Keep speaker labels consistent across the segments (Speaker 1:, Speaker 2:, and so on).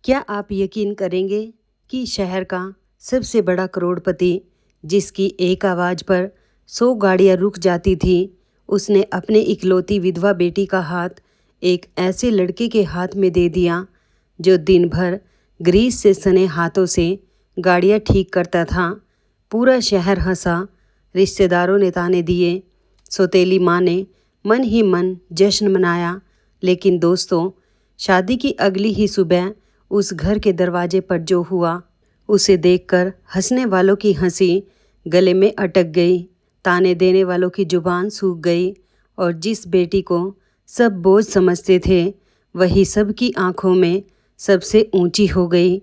Speaker 1: क्या आप यकीन करेंगे कि शहर का सबसे बड़ा करोड़पति, जिसकी एक आवाज़ पर 100 गाड़ियाँ रुक जाती थी, उसने अपने इकलौती विधवा बेटी का हाथ एक ऐसे लड़के के हाथ में दे दिया जो दिन भर ग्रीस से सने हाथों से गाड़ियाँ ठीक करता था। पूरा शहर हंसा, रिश्तेदारों ने ताने दिए, सौतेली माँ ने मन ही मन जश्न मनाया। लेकिन दोस्तों, शादी की अगली ही सुबह उस घर के दरवाजे पर जो हुआ, उसे देखकर हंसने वालों की हंसी गले में अटक गई, ताने देने वालों की जुबान सूख गई और जिस बेटी को सब बोझ समझते थे, वही सबकी आंखों में सबसे ऊंची हो गई।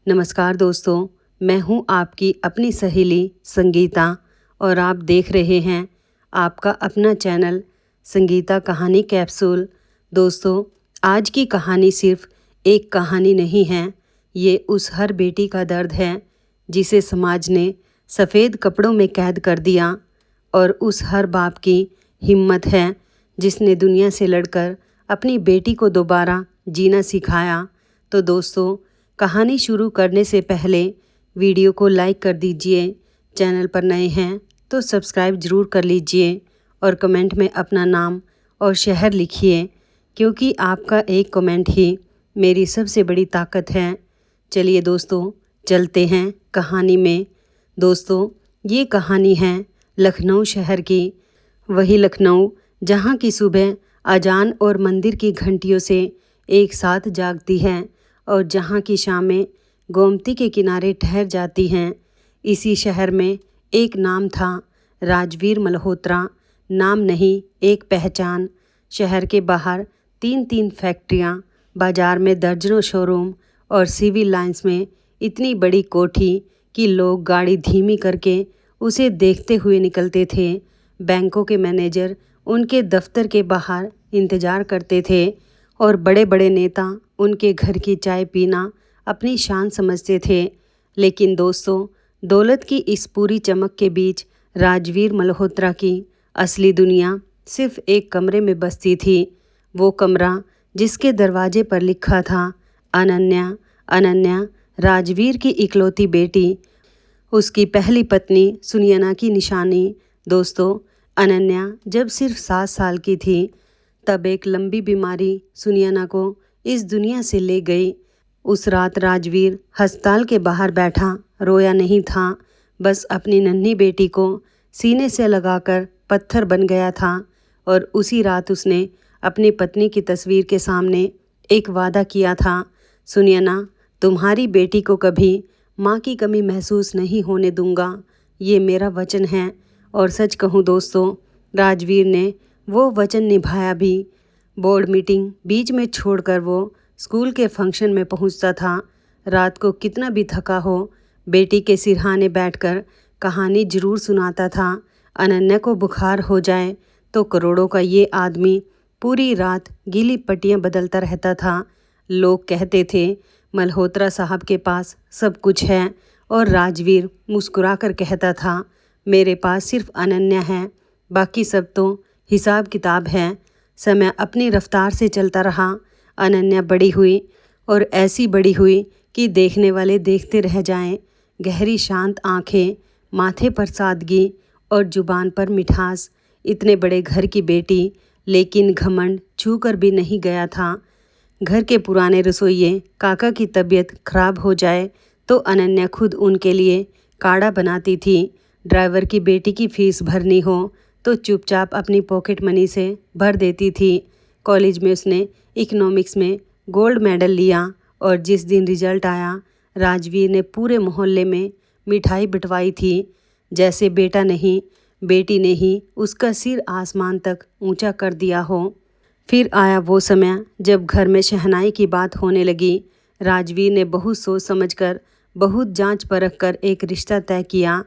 Speaker 1: नमस्कार दोस्तों, मैं हूं आपकी अपनी सहेली संगीता और आप देख रहे हैं आपका अपना चैनल संगीता कहानी कैप्सूल। दोस्तों, आज की कहानी सिर्फ एक कहानी नहीं है, ये उस हर बेटी का दर्द है जिसे समाज ने सफ़ेद कपड़ों में कैद कर दिया, और उस हर बाप की हिम्मत है जिसने दुनिया से लड़कर अपनी बेटी को दोबारा जीना सिखाया। तो दोस्तों, कहानी शुरू करने से पहले वीडियो को लाइक कर दीजिए, चैनल पर नए हैं तो सब्सक्राइब ज़रूर कर लीजिए और कमेंट में अपना नाम और शहर लिखिए, क्योंकि आपका एक कमेंट ही मेरी सबसे बड़ी ताकत है। चलिए दोस्तों, चलते हैं कहानी में। दोस्तों, ये कहानी है लखनऊ शहर की, वही लखनऊ जहाँ की सुबह अजान और मंदिर की घंटियों से एक साथ जागती हैं और जहाँ की शामें गोमती के किनारे ठहर जाती हैं। इसी शहर में एक नाम था, राजवीर मल्होत्रा। नाम नहीं, एक पहचान। शहर के बाहर 3-3 फैक्ट्रियाँ, बाजार में दर्जनों शोरूम और सिविल लाइंस में इतनी बड़ी कोठी कि लोग गाड़ी धीमी करके उसे देखते हुए निकलते थे। बैंकों के मैनेजर उनके दफ्तर के बाहर इंतज़ार करते थे और बड़े बड़े नेता उनके घर की चाय पीना अपनी शान समझते थे। लेकिन दोस्तों, दौलत की इस पूरी चमक के बीच राजवीर मल्होत्रा की असली दुनिया सिर्फ एक कमरे में बसती थी। वो कमरा जिसके दरवाजे पर लिखा था, अनन्या। अनन्या राजवीर की इकलौती बेटी, उसकी पहली पत्नी सुनयना की निशानी। दोस्तों, अनन्या जब सिर्फ 7 साल की थी, तब एक लंबी बीमारी सुनयना को इस दुनिया से ले गई। उस रात राजवीर अस्पताल के बाहर बैठा रोया नहीं था, बस अपनी नन्ही बेटी को सीने से लगाकर पत्थर बन गया था। और उसी रात उसने अपनी पत्नी की तस्वीर के सामने एक वादा किया था, सुनयना, तुम्हारी बेटी को कभी माँ की कमी महसूस नहीं होने दूंगा, ये मेरा वचन है। और सच कहूँ दोस्तों, राजवीर ने वो वचन निभाया भी। बोर्ड मीटिंग बीच में छोड़कर वो स्कूल के फंक्शन में पहुंचता था। रात को कितना भी थका हो, बेटी के सिरहाने बैठकर कहानी जरूर सुनाता था। अनन्या को बुखार हो जाए तो करोड़ों का ये आदमी पूरी रात गीली पट्टियाँ बदलता रहता था। लोग कहते थे, मल्होत्रा साहब के पास सब कुछ है, और राजवीर मुस्कुराकर कहता था, मेरे पास सिर्फ अनन्या है, बाकी सब तो हिसाब किताब है। समय अपनी रफ्तार से चलता रहा। अनन्या बड़ी हुई और ऐसी बड़ी हुई कि देखने वाले देखते रह जाएं। गहरी शांत आँखें, माथे पर सादगी और जुबान पर मिठास। इतने बड़े घर की बेटी, लेकिन घमंड छूकर भी नहीं गया था। घर के पुराने रसोइये काका की तबीयत खराब हो जाए तो अनन्या खुद उनके लिए काढ़ा बनाती थी। ड्राइवर की बेटी की फीस भरनी हो तो चुपचाप अपनी पॉकेट मनी से भर देती थी। कॉलेज में उसने इकोनॉमिक्स में गोल्ड मेडल लिया और जिस दिन रिजल्ट आया, राजवीर ने पूरे मोहल्ले में मिठाई बंटवाई थी। जैसे बेटा नहीं, बेटी ने ही उसका सिर आसमान तक ऊंचा कर दिया हो। फिर आया वो समय जब घर में शहनाई की बात होने लगी। राजवीर ने बहुत सोच समझकर, बहुत जांच परख कर एक रिश्ता तय किया।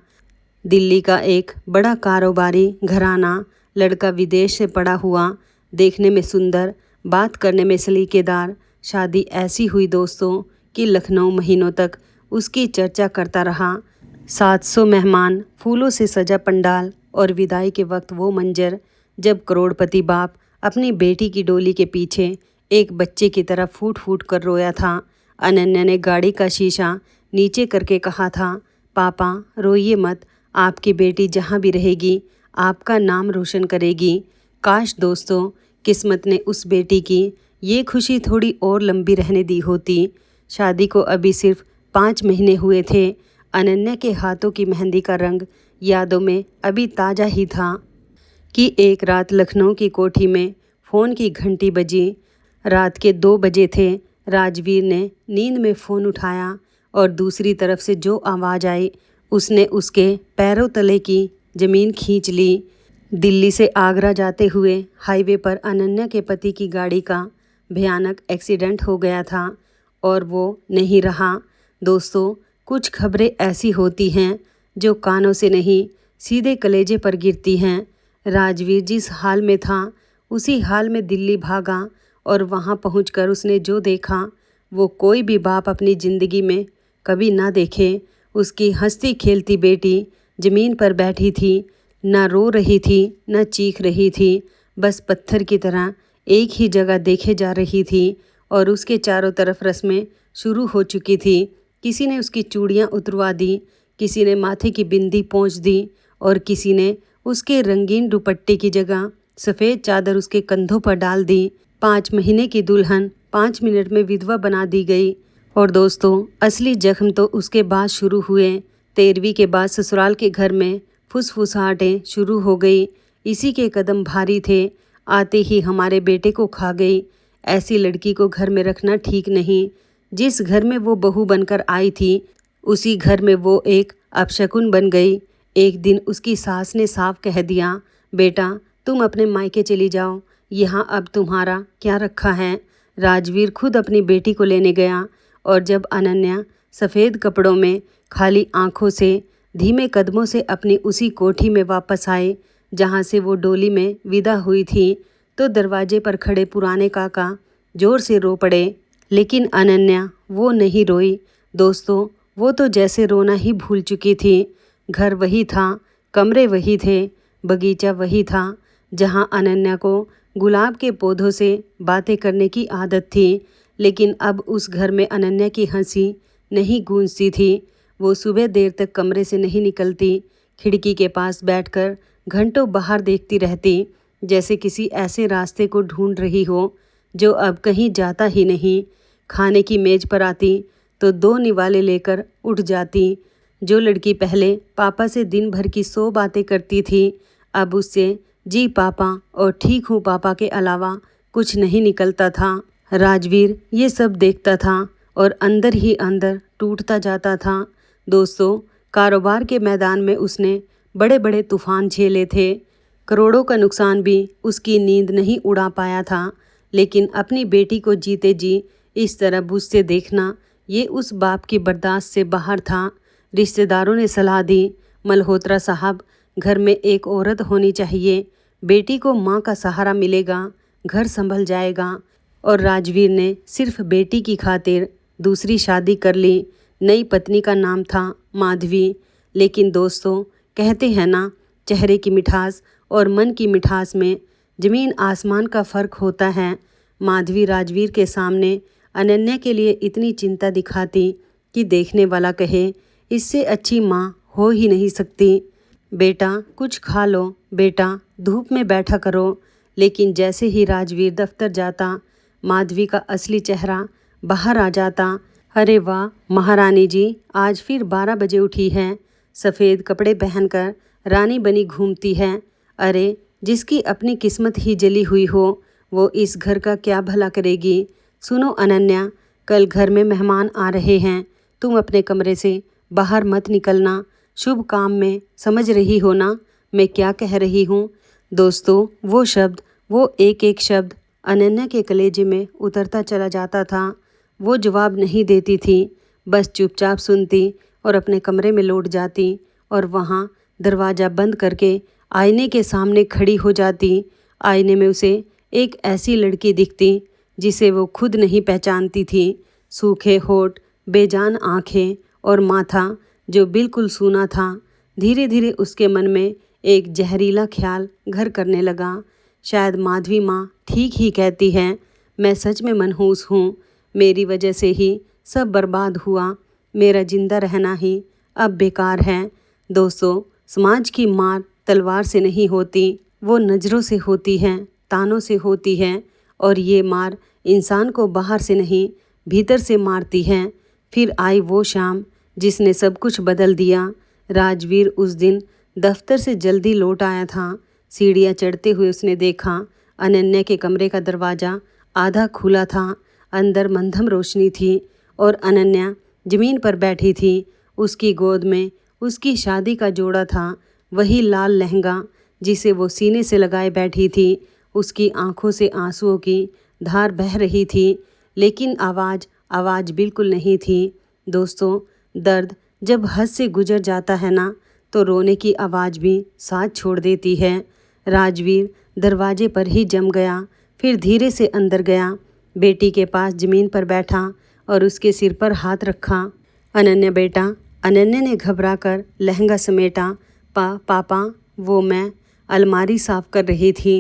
Speaker 1: दिल्ली का एक बड़ा कारोबारी घराना, लड़का विदेश से पढ़ा हुआ, देखने में सुंदर, बात करने में सलीकेदार। शादी ऐसी हुई दोस्तों कि लखनऊ महीनों तक उसकी चर्चा करता रहा। 700 मेहमान, फूलों से सजा पंडाल और विदाई के वक्त वो मंजर जब करोड़पति बाप अपनी बेटी की डोली के पीछे एक बच्चे की तरह फूट फूट कर रोया था। अनन्या ने गाड़ी का शीशा नीचे करके कहा था, पापा रोइए मत, आपकी बेटी जहाँ भी रहेगी आपका नाम रोशन करेगी। काश दोस्तों किस्मत ने उस बेटी की ये खुशी थोड़ी और लंबी रहने दी होती। शादी को अभी सिर्फ 5 महीने हुए थे। अनन्या के हाथों की मेहंदी का रंग यादों में अभी ताज़ा ही था कि एक रात लखनऊ की कोठी में फ़ोन की घंटी बजी। रात के 2 बजे थे। राजवीर ने नींद में फ़ोन उठाया और दूसरी तरफ से जो आवाज़ आई उसने उसके पैरों तले की ज़मीन खींच ली। दिल्ली से आगरा जाते हुए हाईवे पर अनन्या के पति की गाड़ी का भयानक एक्सीडेंट हो गया था और वो नहीं रहा। दोस्तों कुछ खबरें ऐसी होती हैं जो कानों से नहीं सीधे कलेजे पर गिरती हैं। राजवीर जिस हाल में था उसी हाल में दिल्ली भागा और वहां पहुंचकर उसने जो देखा वो कोई भी बाप अपनी ज़िंदगी में कभी ना देखे। उसकी हंसती खेलती बेटी ज़मीन पर बैठी थी, ना रो रही थी न चीख रही थी, बस पत्थर की तरह एक ही जगह देखे जा रही थी और उसके चारों तरफ रस्में शुरू हो चुकी थी। किसी ने उसकी चूड़ियाँ उतरवा दी, किसी ने माथे की बिंदी पोंछ दी और किसी ने उसके रंगीन दुपट्टे की जगह सफ़ेद चादर उसके कंधों पर डाल दी। 5 महीने की दुल्हन 5 मिनट में विधवा बना दी गई। और दोस्तों असली जख्म तो उसके बाद शुरू हुए। 13वीं के बाद ससुराल के घर में फुसफुसाहटें शुरू हो गई। इसी के कदम भारी थे, आते ही हमारे बेटे को खा गई। ऐसी लड़की को घर में रखना ठीक नहीं। जिस घर में वो बहू बनकर आई थी उसी घर में वो एक अपशकुन बन गई। एक दिन उसकी सास ने साफ कह दिया, बेटा तुम अपने मायके चली जाओ, यहाँ अब तुम्हारा क्या रखा है। राजवीर खुद अपनी बेटी को लेने गया और जब अनन्या सफ़ेद कपड़ों में खाली आंखों से धीमे कदमों से अपनी उसी कोठी में वापस आए जहाँ से वो डोली में विदा हुई थी, तो दरवाजे पर खड़े पुराने काका ज़ोर से रो पड़े। लेकिन अनन्या वो नहीं रोई। दोस्तों वो तो जैसे रोना ही भूल चुकी थी। घर वही था, कमरे वही थे, बगीचा वही था जहाँ अनन्या को गुलाब के पौधों से बातें करने की आदत थी। लेकिन अब उस घर में अनन्या की हंसी नहीं गूंजती थी। वो सुबह देर तक कमरे से नहीं निकलती, खिड़की के पास बैठकर घंटों बाहर देखती रहती, जैसे किसी ऐसे रास्ते को ढूंढ रही हो जो अब कहीं जाता ही नहीं। खाने की मेज़ पर आती तो 2 निवाले लेकर उठ जाती। जो लड़की पहले पापा से दिन भर की 100 बातें करती थी अब उससे जी पापा और ठीक हूँ पापा के अलावा कुछ नहीं निकलता था। राजवीर ये सब देखता था और अंदर ही अंदर टूटता जाता था। दोस्तों कारोबार के मैदान में उसने बड़े बड़े तूफान झेले थे, करोड़ों का नुकसान भी उसकी नींद नहीं उड़ा पाया था। लेकिन अपनी बेटी को जीते जी इस तरह बुझते देखना ये उस बाप की बर्दाश्त से बाहर था। रिश्तेदारों ने सलाह दी, मल्होत्रा साहब घर में एक औरत होनी चाहिए, बेटी को माँ का सहारा मिलेगा, घर संभल जाएगा। और राजवीर ने सिर्फ बेटी की खातिर दूसरी शादी कर ली। नई पत्नी का नाम था माधवी। लेकिन दोस्तों कहते हैं ना, चेहरे की मिठास और मन की मिठास में ज़मीन आसमान का फ़र्क होता है। माधवी राजवीर के सामने अनन्या के लिए इतनी चिंता दिखाती कि देखने वाला कहे इससे अच्छी माँ हो ही नहीं सकती। बेटा कुछ खा लो, बेटा धूप में बैठा करो। लेकिन जैसे ही राजवीर दफ्तर जाता माधवी का असली चेहरा बाहर आ जाता। अरे वाह महारानी जी, आज फिर 12 बजे उठी हैं, सफ़ेद कपड़े पहनकर रानी बनी घूमती है। अरे जिसकी अपनी किस्मत ही जली हुई हो वो इस घर का क्या भला करेगी। सुनो अनन्या, कल घर में मेहमान आ रहे हैं, तुम अपने कमरे से बाहर मत निकलना। शुभ काम में, समझ रही हो ना मैं क्या कह रही हूँ। दोस्तों वो शब्द, वो एक एक शब्द अनन्या के कलेजे में उतरता चला जाता था। वो जवाब नहीं देती थी, बस चुपचाप सुनती और अपने कमरे में लौट जाती और वहाँ दरवाज़ा बंद करके आईने के सामने खड़ी हो जाती। आईने में उसे एक ऐसी लड़की दिखती जिसे वो खुद नहीं पहचानती थी। सूखे होठ, बेजान आँखें और माथा जो बिल्कुल सूना था। धीरे धीरे उसके मन में एक जहरीला ख्याल घर करने लगा, शायद माधवी माँ ठीक ही कहती है, मैं सच में मनहूस हूँ, मेरी वजह से ही सब बर्बाद हुआ। मेरा जिंदा रहना ही अब बेकार है। दोस्तों, समाज की मार तलवार से नहीं होती, वो नज़रों से होती है, तानों से होती है। और ये मार इंसान को बाहर से नहीं भीतर से मारती है। फिर आई वो शाम जिसने सब कुछ बदल दिया। राजवीर उस दिन दफ्तर से जल्दी लौट आया था। सीढ़ियाँ चढ़ते हुए उसने देखा अनन्या के कमरे का दरवाज़ा आधा खुला था। अंदर मंधम रोशनी थी और अनन्या ज़मीन पर बैठी थी। उसकी गोद में उसकी शादी का जोड़ा था, वही लाल लहंगा जिसे वो सीने से लगाए बैठी थी। उसकी आंखों से आंसुओं की धार बह रही थी, लेकिन आवाज़ बिल्कुल नहीं थी। दोस्तों, दर्द जब हद से गुजर जाता है ना, तो रोने की आवाज़ भी साथ छोड़ देती है। राजवीर दरवाजे पर ही जम गया, फिर धीरे से अंदर गया, बेटी के पास ज़मीन पर बैठा और उसके सिर पर हाथ रखा। अनन्या बेटा। अनन्या ने घबरा कर लहंगा समेटा। पापा, वो मैं अलमारी साफ कर रही थी।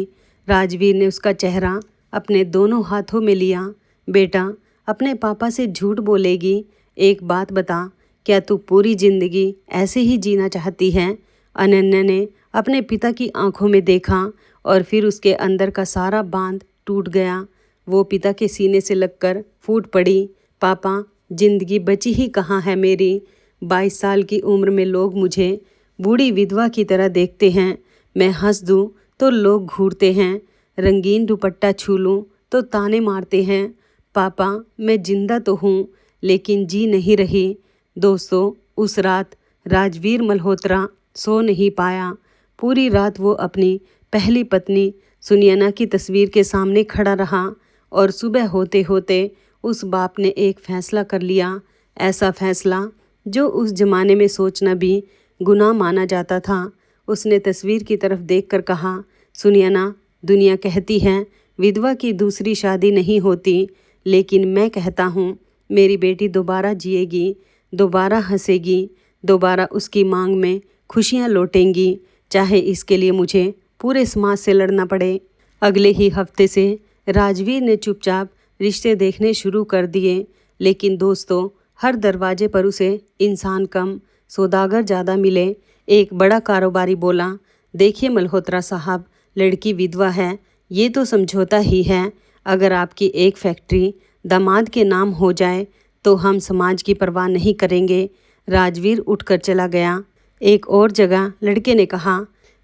Speaker 1: राजवीर ने उसका चेहरा अपने दोनों हाथों में लिया। बेटा, अपने पापा से झूठ बोलेगी? एक बात बता, क्या तू पूरी ज़िंदगी ऐसे ही जीना चाहती है? अनन्या ने अपने पिता की आंखों में देखा और फिर उसके अंदर का सारा बांध टूट गया। वो पिता के सीने से लगकर फूट पड़ी। पापा, जिंदगी बची ही कहाँ है मेरी? 22 साल की उम्र में लोग मुझे बूढ़ी विधवा की तरह देखते हैं। मैं हंस दूँ तो लोग घूरते हैं, रंगीन दुपट्टा छू लूँ तो ताने मारते हैं। पापा, मैं जिंदा तो हूँ, लेकिन जी नहीं रही। दोस्तों, उस रात राजवीर मल्होत्रा सो नहीं पाया। पूरी रात वो अपनी पहली पत्नी सुनैना की तस्वीर के सामने खड़ा रहा और सुबह होते होते उस बाप ने एक फ़ैसला कर लिया। ऐसा फ़ैसला जो उस ज़माने में सोचना भी गुनाह माना जाता था। उसने तस्वीर की तरफ देखकर कहा, सुनैना, दुनिया कहती है विधवा की दूसरी शादी नहीं होती, लेकिन मैं कहता हूँ मेरी बेटी दोबारा जिएगी, दोबारा हंसेगी, दोबारा उसकी मांग में खुशियाँ लौटेंगी, चाहे इसके लिए मुझे पूरे समाज से लड़ना पड़े। अगले ही हफ्ते से राजवीर ने चुपचाप रिश्ते देखने शुरू कर दिए। लेकिन दोस्तों, हर दरवाजे पर उसे इंसान कम, सौदागर ज़्यादा मिले। एक बड़ा कारोबारी बोला, देखिए मल्होत्रा साहब, लड़की विधवा है, ये तो समझौता ही है। अगर आपकी एक फैक्ट्री दामाद के नाम हो जाए तो हम समाज की परवाह नहीं करेंगे। राजवीर उठकर चला गया। एक और जगह लड़के ने कहा,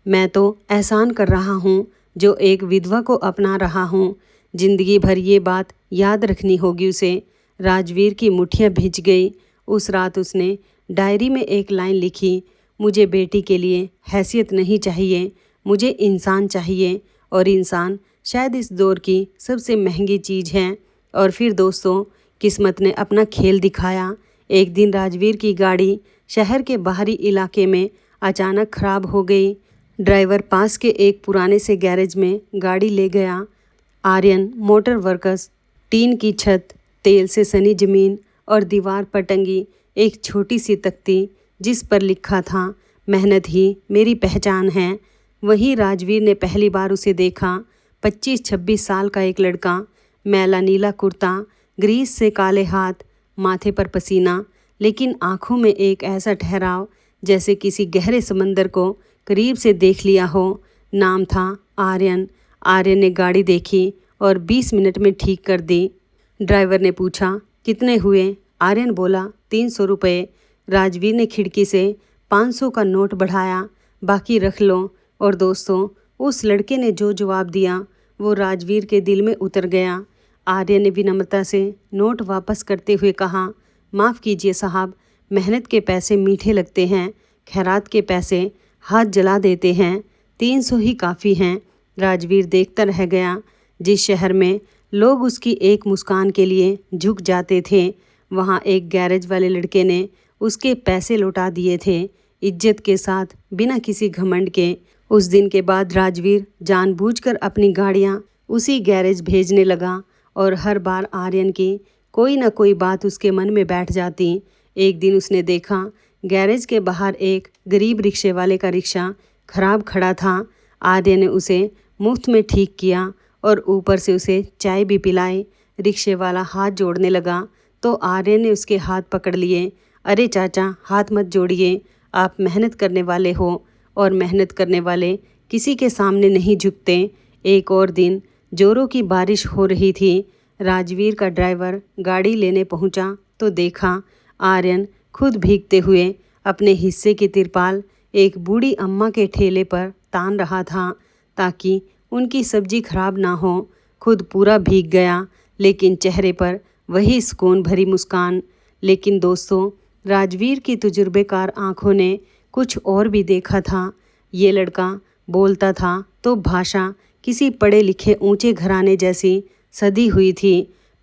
Speaker 1: मैं तो एहसान कर रहा हूँ जो एक विधवा को अपना रहा हूँ। जिंदगी भर ये बात याद रखनी होगी उसे। राजवीर की मुट्ठियाँ भिज गई। उस रात उसने डायरी में एक लाइन लिखी, मुझे बेटी के लिए हैसियत नहीं चाहिए, मुझे इंसान चाहिए, और इंसान शायद इस दौर की सबसे महंगी चीज़ है। और फिर दोस्तों, किस्मत ने अपना खेल दिखाया। एक दिन राजवीर की गाड़ी शहर के बाहरी इलाके में अचानक खराब हो गई। ड्राइवर पास के एक पुराने से गैरेज में गाड़ी ले गया। आर्यन मोटर वर्कर्स, टीन की छत, तेल से सनी जमीन और दीवार पर टंगी एक छोटी सी तख्ती जिस पर लिखा था, मेहनत ही मेरी पहचान है। वहीं राजवीर ने पहली बार उसे देखा। 25-26 साल का एक लड़का, मैला नीला कुर्ता, ग्रीस से काले हाथ, माथे पर पसीना, लेकिन आंखों में एक ऐसा ठहराव जैसे किसी गहरे समंदर को करीब से देख लिया हो। नाम था आर्यन। आर्यन ने गाड़ी देखी और 20 मिनट में ठीक कर दी। ड्राइवर ने पूछा, कितने हुए? आर्यन बोला, 300 रुपये। राजवीर ने खिड़की से 500 का नोट बढ़ाया, बाकी रख लो। और दोस्तों, उस लड़के ने जो जवाब दिया वो राजवीर के दिल में उतर गया। आर्यन ने विनम्रता से नोट वापस करते हुए कहा, माफ़ कीजिए साहब, मेहनत के पैसे मीठे लगते हैं, खैरात के पैसे हाथ जला देते हैं, 300 ही काफ़ी हैं। राजवीर देखता रह गया। जिस शहर में लोग उसकी एक मुस्कान के लिए झुक जाते थे, वहाँ एक गैरेज वाले लड़के ने उसके पैसे लौटा दिए थे, इज्जत के साथ, बिना किसी घमंड के। उस दिन के बाद राजवीर जानबूझकर अपनी गाड़ियाँ उसी गैरेज भेजने लगा और हर बार आर्यन की कोई ना कोई बात उसके मन में बैठ जाती। एक दिन उसने देखा, गैरेज के बाहर एक गरीब रिक्शे वाले का रिक्शा खराब खड़ा था। आर्यन ने उसे मुफ्त में ठीक किया और ऊपर से उसे चाय भी पिलाई। रिक्शे वाला हाथ जोड़ने लगा, तो आर्य ने उसके हाथ पकड़ लिए। अरे चाचा, हाथ मत जोड़िए, आप मेहनत करने वाले हो और मेहनत करने वाले किसी के सामने नहीं झुकते। एक और दिन जोरों की बारिश हो रही थी। राजवीर का ड्राइवर गाड़ी लेने पहुंचा तो देखा आर्यन खुद भीगते हुए अपने हिस्से की तिरपाल एक बूढ़ी अम्मा के ठेले पर तान रहा था ताकि उनकी सब्जी खराब ना हो। खुद पूरा भीग गया, लेकिन चेहरे पर वही सुकून भरी मुस्कान। लेकिन दोस्तों, राजवीर की तजुर्बेकार आंखों ने कुछ और भी देखा था। ये लड़का बोलता था तो भाषा किसी पढ़े लिखे ऊंचे घराने जैसी सधी हुई थी।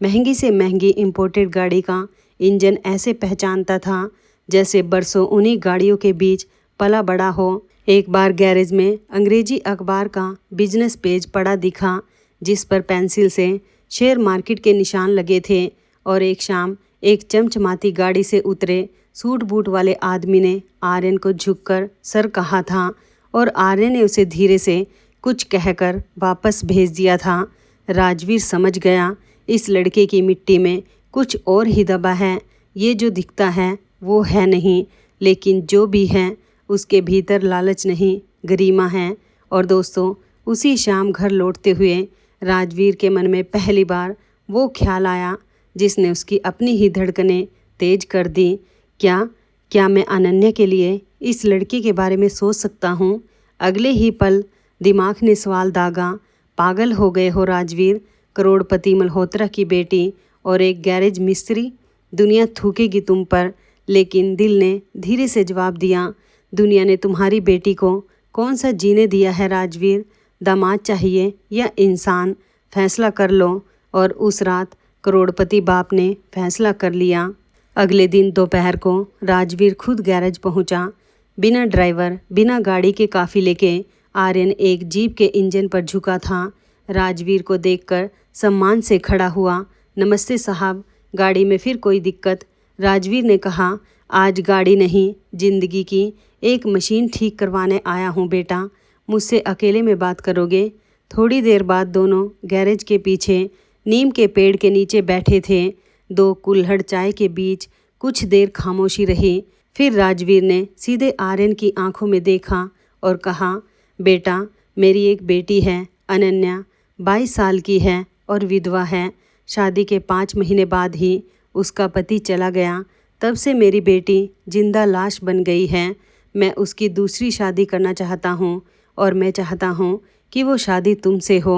Speaker 1: महंगी से महंगी इंपोर्टेड गाड़ी का इंजन ऐसे पहचानता था जैसे बरसों उन्हीं गाड़ियों के बीच पला बड़ा हो। एक बार गैरेज में अंग्रेजी अखबार का बिजनेस पेज पड़ा दिखा जिस पर पेंसिल से शेयर मार्केट के निशान लगे थे। और एक शाम एक चमचमाती गाड़ी से उतरे सूट बूट वाले आदमी ने आर्यन को झुककर सर कहा था और आर्यन ने उसे धीरे से कुछ कहकर वापस भेज दिया था। राजवीर समझ गया इस लड़के की मिट्टी में कुछ और ही दबा है। ये जो दिखता है वो है नहीं, लेकिन जो भी है उसके भीतर लालच नहीं, गरिमा है। और दोस्तों, उसी शाम घर लौटते हुए राजवीर के मन में पहली बार वो ख्याल आया जिसने उसकी अपनी ही धड़कनें तेज कर दी। क्या मैं अनन्या के लिए इस लड़के के बारे में सोच सकता हूँ? अगले ही पल दिमाग ने सवाल दागा। पागल हो गए हो राजवीर? करोड़पति मल्होत्रा की बेटी और एक गैरेज मिस्त्री? दुनिया थूकेगी तुम पर। लेकिन दिल ने धीरे से जवाब दिया, दुनिया ने तुम्हारी बेटी को कौन सा जीने दिया है राजवीर? दामाद चाहिए या इंसान? फैसला कर लो। और उस रात करोड़पति बाप ने फैसला कर लिया। अगले दिन दोपहर को राजवीर खुद गैरेज पहुंचा। बिना ड्राइवर, बिना गाड़ी के काफिले के आर्यन एक जीप के इंजन पर झुका था। राजवीर को देखकर सम्मान से खड़ा हुआ। नमस्ते साहब, गाड़ी में फिर कोई दिक्कत? राजवीर ने कहा, आज गाड़ी नहीं, जिंदगी की एक मशीन ठीक करवाने आया हूँ बेटा। मुझसे अकेले में बात करोगे? थोड़ी देर बाद दोनों गैरेज के पीछे नीम के पेड़ के नीचे बैठे थे। दो कुल्हड़ चाय के बीच कुछ देर खामोशी रही। फिर राजवीर ने सीधे आर्यन की आंखों में देखा और कहा, बेटा, मेरी एक बेटी है अनन्या, 22 साल की है और विधवा है। शादी के 5 महीने बाद ही उसका पति चला गया। तब से मेरी बेटी जिंदा लाश बन गई है। मैं उसकी दूसरी शादी करना चाहता हूँ और मैं चाहता हूँ कि वो शादी तुमसे हो।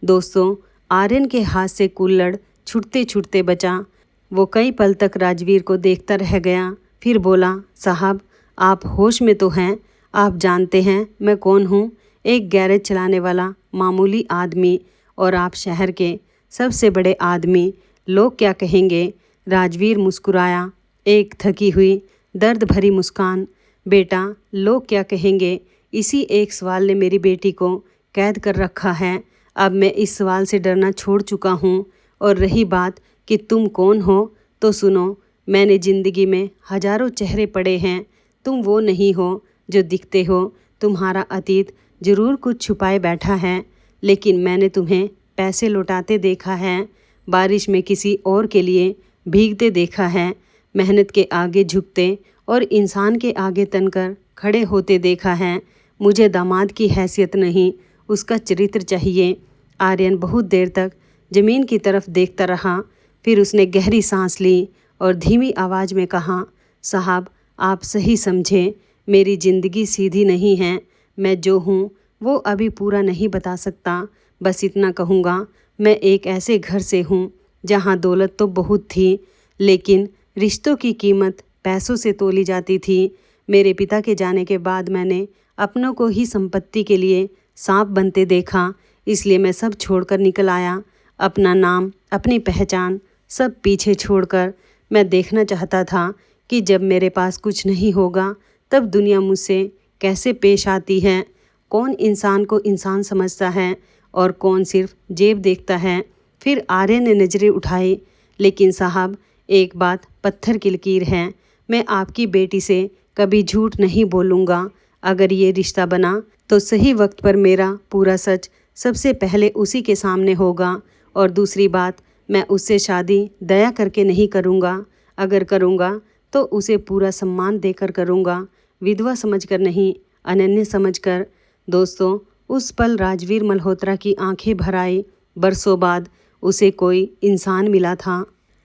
Speaker 1: दोस्तों, आर्यन के हाथ से कुल्हड़ छूटते छूटते बचा। वो कई पल तक राजवीर को देखता रह गया। फिर बोला, साहब, आप होश में तो हैं? आप जानते हैं मैं कौन हूँ? एक गैरेज चलाने वाला मामूली आदमी, और आप शहर के सबसे बड़े आदमी। लोग क्या कहेंगे? राजवीर मुस्कुराया, एक थकी हुई दर्द भरी मुस्कान। बेटा, लोग क्या कहेंगे, इसी एक सवाल ने मेरी बेटी को कैद कर रखा है। अब मैं इस सवाल से डरना छोड़ चुका हूँ। और रही बात कि तुम कौन हो, तो सुनो, मैंने ज़िंदगी में हजारों चेहरे पड़े हैं। तुम वो नहीं हो जो दिखते हो। तुम्हारा अतीत ज़रूर कुछ छुपाए बैठा है, लेकिन मैंने तुम्हें पैसे लौटाते देखा है, बारिश में किसी और के लिए भीगते देखा है, मेहनत के आगे झुकते और इंसान के आगे तनकर खड़े होते देखा है। मुझे दामाद की हैसियत नहीं, उसका चरित्र चाहिए। आर्यन बहुत देर तक ज़मीन की तरफ देखता रहा। फिर उसने गहरी सांस ली और धीमी आवाज़ में कहा, साहब, आप सही समझे। मेरी ज़िंदगी सीधी नहीं है। मैं जो हूँ वो अभी पूरा नहीं बता सकता। बस इतना कहूँगा, मैं एक ऐसे घर से हूँ जहाँ दौलत तो बहुत थी, लेकिन रिश्तों की कीमत पैसों से तोली जाती थी। मेरे पिता के जाने के बाद मैंने अपनों को ही संपत्ति के लिए सांप बनते देखा, इसलिए मैं सब छोड़कर निकल आया। अपना नाम, अपनी पहचान सब पीछे छोड़कर मैं देखना चाहता था कि जब मेरे पास कुछ नहीं होगा तब दुनिया मुझसे कैसे पेश आती है। कौन इंसान को इंसान समझता है और कौन सिर्फ जेब देखता है। फिर आर्यन ने नज़रें उठाई, लेकिन साहब, एक बात पत्थर की लकीर है। मैं आपकी बेटी से कभी झूठ नहीं बोलूँगा। अगर ये रिश्ता बना तो सही वक्त पर मेरा पूरा सच सबसे पहले उसी के सामने होगा। और दूसरी बात, मैं उससे शादी दया करके नहीं करूँगा। अगर करूँगा तो उसे पूरा सम्मान देकर करूँगा, विधवा समझकर नहीं, अनन्य समझकर। दोस्तों, उस पल राजवीर मल्होत्रा की आंखें भर आई। बरसों बाद उसे कोई इंसान मिला था।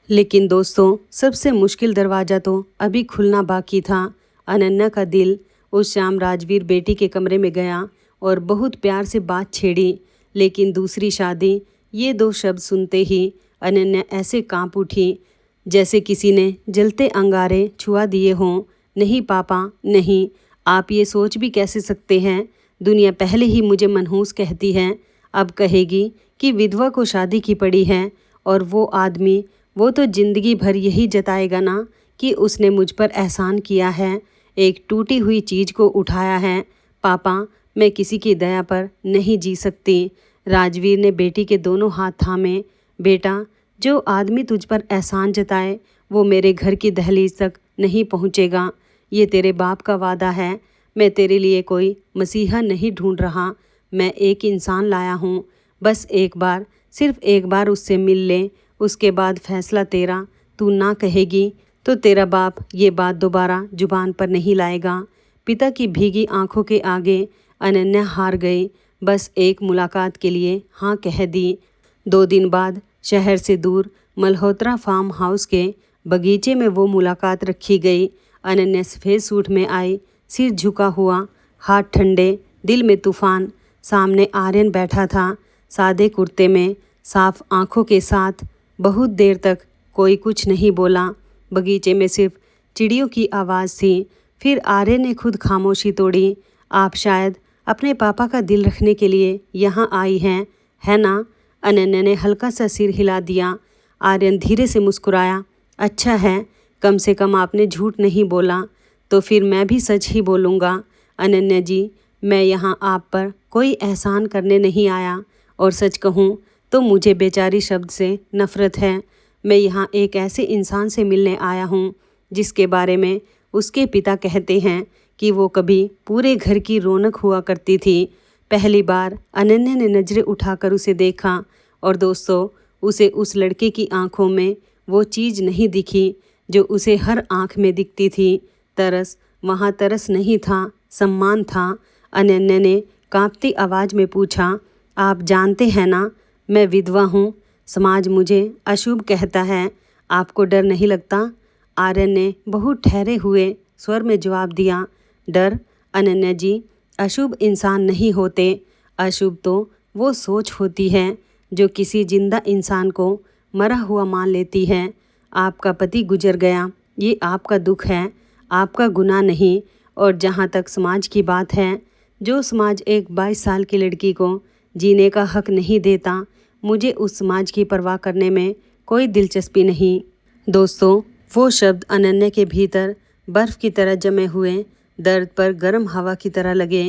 Speaker 1: लेकिन दोस्तों, सबसे मुश्किल दरवाज़ा तो अभी खुलना बाकी था। अनन्या का दिल उस शाम राजवीर बेटी के कमरे में गया और बहुत प्यार से बात छेड़ी। लेकिन दूसरी शादी, ये दो शब्द सुनते ही अनन्या ऐसे कांप उठी जैसे किसी ने जलते अंगारे छुआ दिए हों। नहीं पापा, नहीं, आप ये सोच भी कैसे सकते हैं? दुनिया पहले ही मुझे मनहूस कहती है, अब कहेगी कि विधवा को शादी की पड़ी है। और वो आदमी, वो तो ज़िंदगी भर यही जताएगा ना कि उसने मुझ पर एहसान किया है, एक टूटी हुई चीज़ को उठाया है। पापा, मैं किसी की दया पर नहीं जी सकती। राजवीर ने बेटी के दोनों हाथ थामे। बेटा, जो आदमी तुझ पर एहसान जताए वो मेरे घर की दहलीज तक नहीं पहुँचेगा। ये तेरे बाप का वादा है। मैं तेरे लिए कोई मसीहा नहीं ढूंढ रहा, मैं एक इंसान लाया हूँ। बस एक बार, सिर्फ एक बार उससे मिल ले, उसके बाद फैसला तेरा। तू ना कहेगी तो तेरा बाप ये बात दोबारा जुबान पर नहीं लाएगा। पिता की भीगी आंखों के आगे अनन्या हार गई। बस एक मुलाकात के लिए हाँ कह दी। 2 दिन बाद शहर से दूर मल्होत्रा फार्म हाउस के बगीचे में वो मुलाकात रखी गई। अनन्या सफ़ेद सूट में आई, सिर झुका हुआ, हाथ ठंडे, दिल में तूफान। सामने आर्यन बैठा था, सादे कुर्ते में, साफ आंखों के साथ। बहुत देर तक कोई कुछ नहीं बोला। बगीचे में सिर्फ चिड़ियों की आवाज़ थी। फिर आर्यन ने खुद खामोशी तोड़ी। आप शायद अपने पापा का दिल रखने के लिए यहाँ आई हैं, है ना? अनन्या ने हल्का सा सिर हिला दिया। आर्यन धीरे से मुस्कुराया। अच्छा है, कम से कम आपने झूठ नहीं बोला। तो फिर मैं भी सच ही बोलूँगा। अनन्या जी, मैं यहाँ आप पर कोई एहसान करने नहीं आया, और सच कहूँ तो मुझे बेचारी शब्द से नफ़रत है। मैं यहाँ एक ऐसे इंसान से मिलने आया हूँ जिसके बारे में उसके पिता कहते हैं कि वो कभी पूरे घर की रौनक हुआ करती थी। पहली बार अनन्या ने नज़रें उठाकर उसे देखा और दोस्तों, उसे उस लड़के की आंखों में वो चीज़ नहीं दिखी जो उसे हर आंख में दिखती थी। तरस, वहाँ तरस नहीं था, सम्मान था। अनन्या ने कांपती आवाज़ में पूछा, आप जानते हैं ना, मैं विधवा हूँ। समाज मुझे अशुभ कहता है, आपको डर नहीं लगता? आर्यन ने बहुत ठहरे हुए स्वर में जवाब दिया। डर? अनन्या जी, अशुभ इंसान नहीं होते। अशुभ तो वो सोच होती है जो किसी जिंदा इंसान को मरा हुआ मान लेती है। आपका पति गुजर गया, ये आपका दुख है, आपका गुनाह नहीं। और जहाँ तक समाज की बात है, जो समाज एक 22 साल की लड़की को जीने का हक नहीं देता, मुझे उस समाज की परवाह करने में कोई दिलचस्पी नहीं। दोस्तों, वो शब्द अनन्या के भीतर बर्फ़ की तरह जमे हुए दर्द पर गर्म हवा की तरह लगे।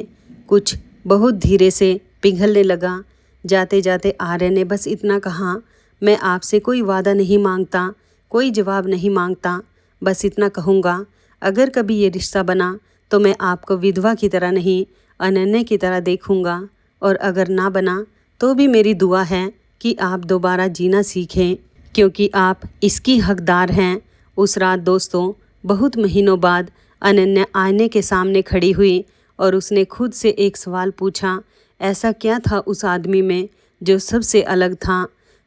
Speaker 1: कुछ बहुत धीरे से पिघलने लगा। जाते जाते आर्य ने बस इतना कहा, मैं आपसे कोई वादा नहीं मांगता, कोई जवाब नहीं मांगता। बस इतना कहूँगा, अगर कभी ये रिश्ता बना तो मैं आपको विधवा की तरह नहीं, अनन्या की तरह देखूँगा। और अगर ना बना तो भी मेरी दुआ है कि आप दोबारा जीना सीखें, क्योंकि आप इसकी हकदार हैं। उस रात दोस्तों, बहुत महीनों बाद अनन्या आईने के सामने खड़ी हुई और उसने खुद से एक सवाल पूछा, ऐसा क्या था उस आदमी में जो सबसे अलग था?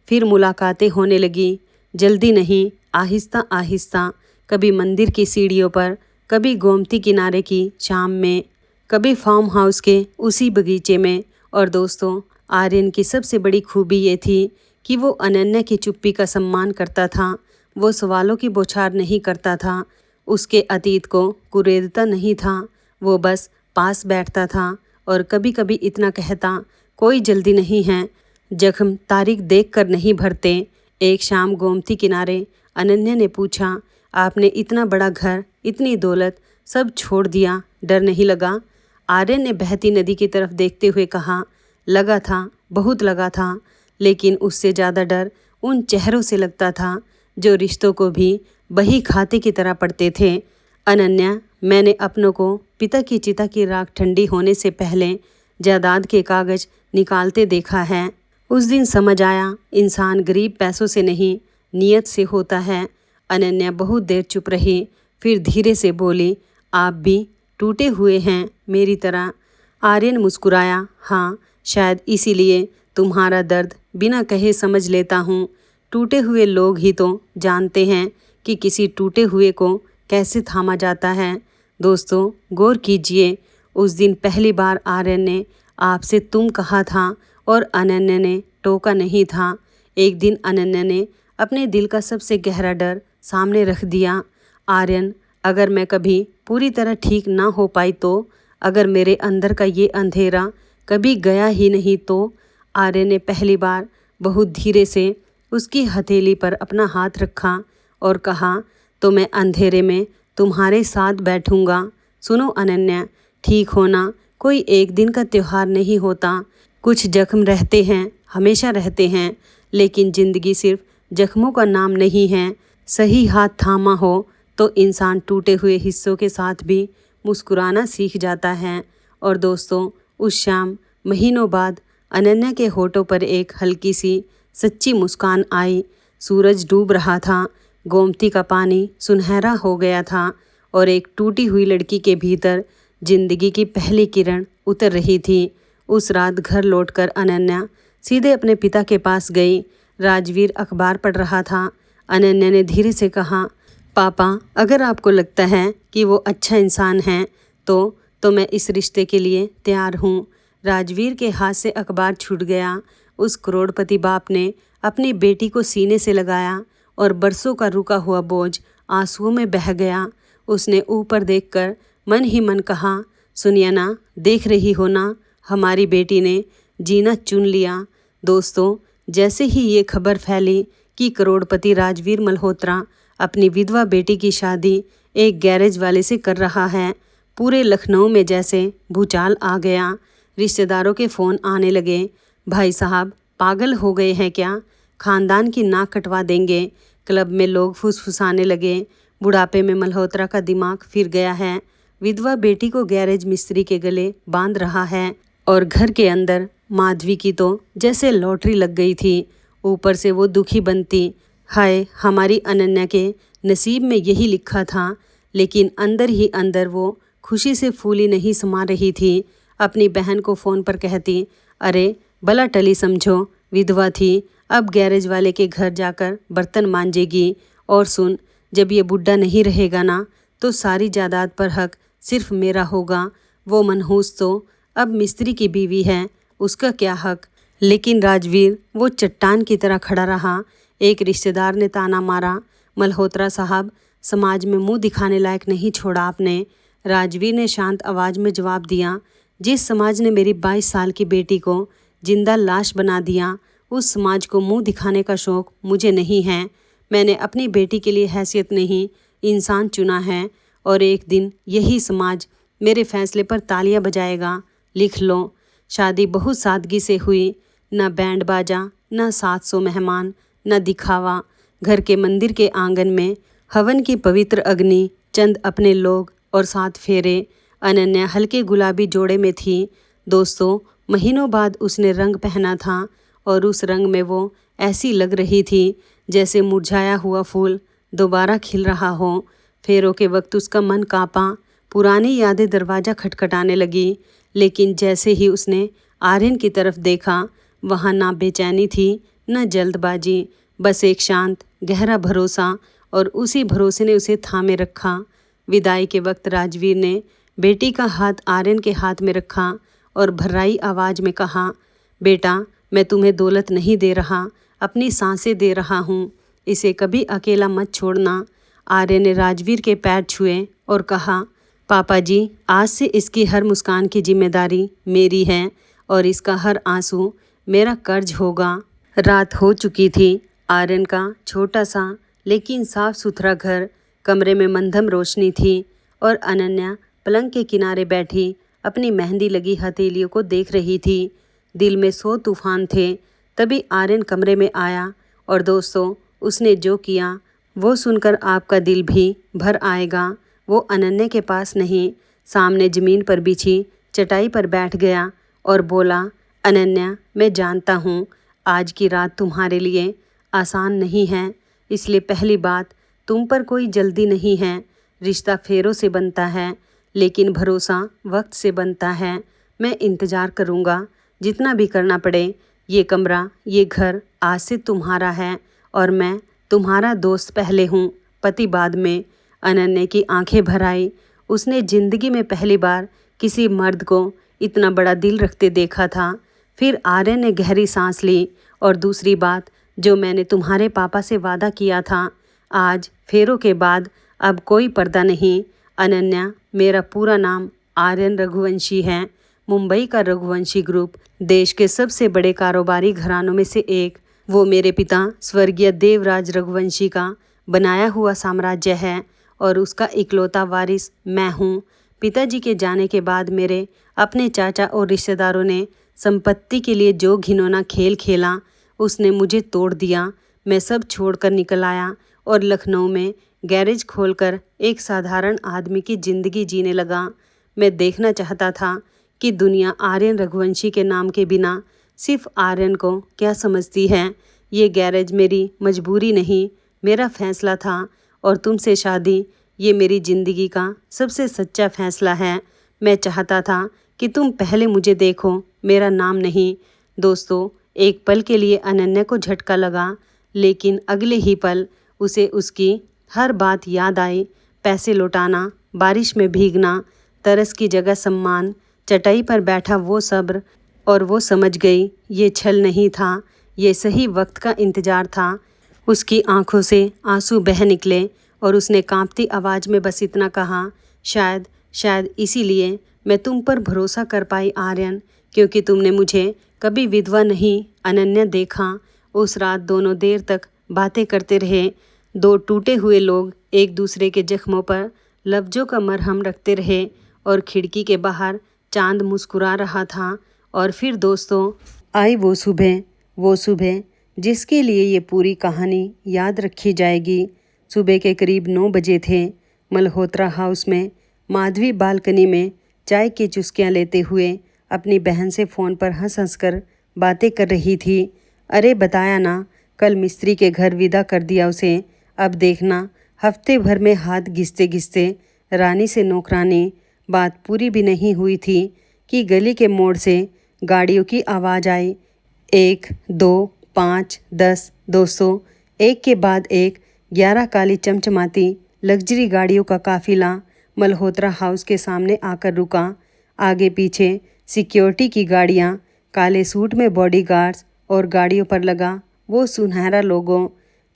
Speaker 1: फिर मुलाकातें होने लगी, जल्दी नहीं, आहिस्ता आहिस्ता। कभी मंदिर की सीढ़ियों पर, कभी गोमती किनारे की शाम में, कभी फार्म हाउस के उसी बगीचे में। और दोस्तों, आर्यन की सबसे बड़ी खूबी ये थी कि वो अनन्या की चुप्पी का सम्मान करता था। वो सवालों की बौछार नहीं करता था, उसके अतीत को कुरेदता नहीं था। वो बस पास बैठता था और कभी कभी इतना कहता, कोई जल्दी नहीं है, जख्म तारीख देखकर नहीं भरते। एक शाम गोमती किनारे अनन्या ने पूछा, आपने इतना बड़ा घर, इतनी दौलत सब छोड़ दिया, डर नहीं लगा? आर्यन ने बहती नदी की तरफ देखते हुए कहा, लगा था, बहुत लगा था, लेकिन उससे ज़्यादा डर उन चेहरों से लगता था जो रिश्तों को भी बही खाते की तरह पढ़ते थे। अनन्या, मैंने अपनों को पिता की चिता की राख ठंडी होने से पहले जायदाद के कागज़ निकालते देखा है। उस दिन समझ आया इंसान गरीब पैसों से नहीं नीयत से होता है। अनन्या बहुत देर चुप रही, फिर धीरे से बोली, आप भी टूटे हुए हैं मेरी तरह। आर्यन मुस्कुराया, हाँ शायद इसीलिए तुम्हारा दर्द बिना कहे समझ लेता हूँ। टूटे हुए लोग ही तो जानते हैं कि किसी टूटे हुए को कैसे थामा जाता है। दोस्तों गौर कीजिए, उस दिन पहली बार आर्यन ने आपसे तुम कहा था और अनन्या ने टोका नहीं था। एक दिन अनन्या ने अपने दिल का सबसे गहरा डर सामने रख दिया, आर्यन अगर मैं कभी पूरी तरह ठीक ना हो पाई तो, अगर मेरे अंदर का ये अंधेरा कभी गया ही नहीं तो। आर्यन ने पहली बार बहुत धीरे से उसकी हथेली पर अपना हाथ रखा और कहा, तो मैं अंधेरे में तुम्हारे साथ बैठूंगा। सुनो अनन्या, ठीक होना कोई एक दिन का त्योहार नहीं होता। कुछ जख्म रहते हैं, हमेशा रहते हैं, लेकिन ज़िंदगी सिर्फ जख्मों का नाम नहीं है। सही हाथ थामा हो तो इंसान टूटे हुए हिस्सों के साथ भी मुस्कुराना सीख जाता है। और दोस्तों उस शाम महीनों बाद अनन्या के होठों पर एक हल्की सी सच्ची मुस्कान आई। सूरज डूब रहा था, गोमती का पानी सुनहरा हो गया था और एक टूटी हुई लड़की के भीतर जिंदगी की पहली किरण उतर रही थी। उस रात घर लौटकर अनन्या सीधे अपने पिता के पास गई। राजवीर अखबार पढ़ रहा था। अनन्या ने धीरे से कहा, पापा अगर आपको लगता है कि वो अच्छा इंसान है तो मैं इस रिश्ते के लिए तैयार हूँ। राजवीर के हाथ से अखबार छूट गया। उस करोड़पति बाप ने अपनी बेटी को सीने से लगाया और बरसों का रुका हुआ बोझ आंसुओं में बह गया। उसने ऊपर देखकर मन ही मन कहा, सुनिए ना, देख रही हो ना, हमारी बेटी ने जीना चुन लिया। दोस्तों जैसे ही ये खबर फैली कि करोड़पति राजवीर मल्होत्रा अपनी विधवा बेटी की शादी एक गैरेज वाले से कर रहा है, पूरे लखनऊ में जैसे भूचाल आ गया। रिश्तेदारों के फ़ोन आने लगे, भाई साहब पागल हो गए हैं क्या, खानदान की नाक कटवा देंगे। क्लब में लोग फुसफुसाने लगे, बुढ़ापे में मल्होत्रा का दिमाग फिर गया है, विधवा बेटी को गैरेज मिस्त्री के गले बांध रहा है। और घर के अंदर माधवी की तो जैसे लॉटरी लग गई थी, ऊपर से वो दुखी बनती। हाय, हमारी अनन्या के नसीब में यही लिखा था। लेकिन अंदर ही अंदर वो खुशी से फूली नहीं समा रही थी। अपनी बहन को फ़ोन पर कहती, अरे भला टली समझो, विधवा थी, अब गैरेज वाले के घर जाकर बर्तन मांजेगी। और सुन, जब ये बुढ़ा नहीं रहेगा ना तो सारी जायदाद पर हक सिर्फ मेरा होगा। वो मनहूस तो अब मिस्त्री की बीवी है, उसका क्या हक। लेकिन राजवीर वो चट्टान की तरह खड़ा रहा। एक रिश्तेदार ने ताना मारा, मल्होत्रा साहब समाज में मुंह दिखाने लायक नहीं छोड़ा आपने। राजवीर ने शांत आवाज़ में जवाब दिया, जिस समाज ने मेरी 22 साल की बेटी को जिंदा लाश बना दिया, उस समाज को मुंह दिखाने का शौक़ मुझे नहीं है। मैंने अपनी बेटी के लिए हैसियत नहीं, इंसान चुना है और एक दिन यही समाज मेरे फैसले पर तालियां बजाएगा। लिख लो। शादी बहुत सादगी से हुई, न बैंड बाजा, न 700 मेहमान, न दिखावा। घर के मंदिर के आंगन में हवन की पवित्र अग्नि, चंद अपने लोग और 7 फेरे। अनन्या हल्के गुलाबी जोड़े में थी। दोस्तों महीनों बाद उसने रंग पहना था और उस रंग में वो ऐसी लग रही थी जैसे मुरझाया हुआ फूल दोबारा खिल रहा हो। फेरों के वक्त उसका मन कांपा, पुरानी यादें दरवाज़ा खटखटाने लगी। लेकिन जैसे ही उसने आर्यन की तरफ देखा, वहाँ ना बेचैनी थी न जल्दबाजी, बस एक शांत गहरा भरोसा, और उसी भरोसे ने उसे थामे रखा। विदाई के वक्त राजवीर ने बेटी का हाथ आर्यन के हाथ में रखा और भर्राई आवाज़ में कहा, बेटा मैं तुम्हें दौलत नहीं दे रहा, अपनी सांसें दे रहा हूँ, इसे कभी अकेला मत छोड़ना। आर्यन ने राजवीर के पैर छुए और कहा, पापा जी आज से इसकी हर मुस्कान की जिम्मेदारी मेरी है और इसका हर आंसू मेरा कर्ज होगा। रात हो चुकी थी। आर्यन का छोटा सा लेकिन साफ सुथरा घर, कमरे में मंधम रोशनी थी और अनन्या पलंग के किनारे बैठी अपनी मेहंदी लगी हथेलियों को देख रही थी। दिल में 100 तूफान थे। तभी आर्यन कमरे में आया और दोस्तों उसने जो किया वो सुनकर आपका दिल भी भर आएगा। वो अनन्या के पास नहीं, सामने ज़मीन पर बिछी चटाई पर बैठ गया और बोला, अनन्या मैं जानता हूँ आज की रात तुम्हारे लिए आसान नहीं है, इसलिए पहली बात, तुम पर कोई जल्दी नहीं है। रिश्ता फेरों से बनता है, लेकिन भरोसा वक्त से बनता है। मैं इंतज़ार करूँगा, जितना भी करना पड़े। ये कमरा, ये घर आज से तुम्हारा है और मैं तुम्हारा दोस्त पहले हूँ, पति बाद में। अनन्या की आंखें भर आई। उसने ज़िंदगी में पहली बार किसी मर्द को इतना बड़ा दिल रखते देखा था। फिर आर्यन ने गहरी सांस ली। और दूसरी बात, जो मैंने तुम्हारे पापा से वादा किया था, आज फेरों के बाद अब कोई पर्दा नहीं। अनन्या, मेरा पूरा नाम आर्यन रघुवंशी है। मुंबई का रघुवंशी ग्रुप देश के सबसे बड़े कारोबारी घरानों में से एक। वो मेरे पिता स्वर्गीय देवराज रघुवंशी का बनाया हुआ साम्राज्य है और उसका इकलौता वारिस मैं हूँ। पिताजी के जाने के बाद मेरे अपने चाचा और रिश्तेदारों ने संपत्ति के लिए जो घिनौना खेल खेला, उसने मुझे तोड़ दिया। मैं सब छोड़कर निकल आया और लखनऊ में गैरेज खोलकर एक साधारण आदमी की ज़िंदगी जीने लगा। मैं देखना चाहता था कि दुनिया आर्यन रघुवंशी के नाम के बिना सिर्फ आर्यन को क्या समझती है। ये गैरेज मेरी मजबूरी नहीं, मेरा फैसला था। और तुमसे शादी, ये मेरी ज़िंदगी का सबसे सच्चा फैसला है। मैं चाहता था कि तुम पहले मुझे देखो, मेरा नाम नहीं। दोस्तों, एक पल के लिए अनन्या को झटका लगा, लेकिन अगले ही पल उसे उसकी हर बात याद आई। पैसे लौटाना, बारिश में भीगना, तरस की जगह सम्मान, चटाई पर बैठा वो सब्र। और वो समझ गई, ये छल नहीं था, ये सही वक्त का इंतज़ार था। उसकी आंखों से आंसू बह निकले और उसने कांपती आवाज़ में बस इतना कहा, शायद शायद इसीलिए मैं तुम पर भरोसा कर पाई आर्यन, क्योंकि तुमने मुझे कभी विधवा नहीं अनन्या देखा। उस रात दोनों देर तक बातें करते रहे। दो टूटे हुए लोग एक दूसरे के जख्मों पर लफ्ज़ों का मरहम रखते रहे और खिड़की के बाहर चांद मुस्कुरा रहा था। और फिर दोस्तों, आई वो सुबह जिसके लिए ये पूरी कहानी याद रखी जाएगी। सुबह के करीब 9 बजे थे। मल्होत्रा हाउस में माधवी बालकनी में चाय की चुस्कियाँ लेते हुए अपनी बहन से फ़ोन पर हंस हंस कर बातें कर रही थी। अरे बताया ना, कल मिस्त्री के घर विदा कर दिया उसे। अब देखना, हफ्ते भर में हाथ घिसते घिसते रानी से नौकरानी। बात पूरी भी नहीं हुई थी कि गली के मोड़ से गाड़ियों की आवाज़ आई। 1, 2, 5, 10, 200, एक के बाद एक 11 काली चमचमाती लग्जरी गाड़ियों का काफिला मल्होत्रा हाउस के सामने आकर रुका। आगे पीछे सिक्योरिटी की गाड़ियाँ, काले सूट में बॉडीगार्ड्स और गाड़ियों पर लगा वो सुनहरा लोगो,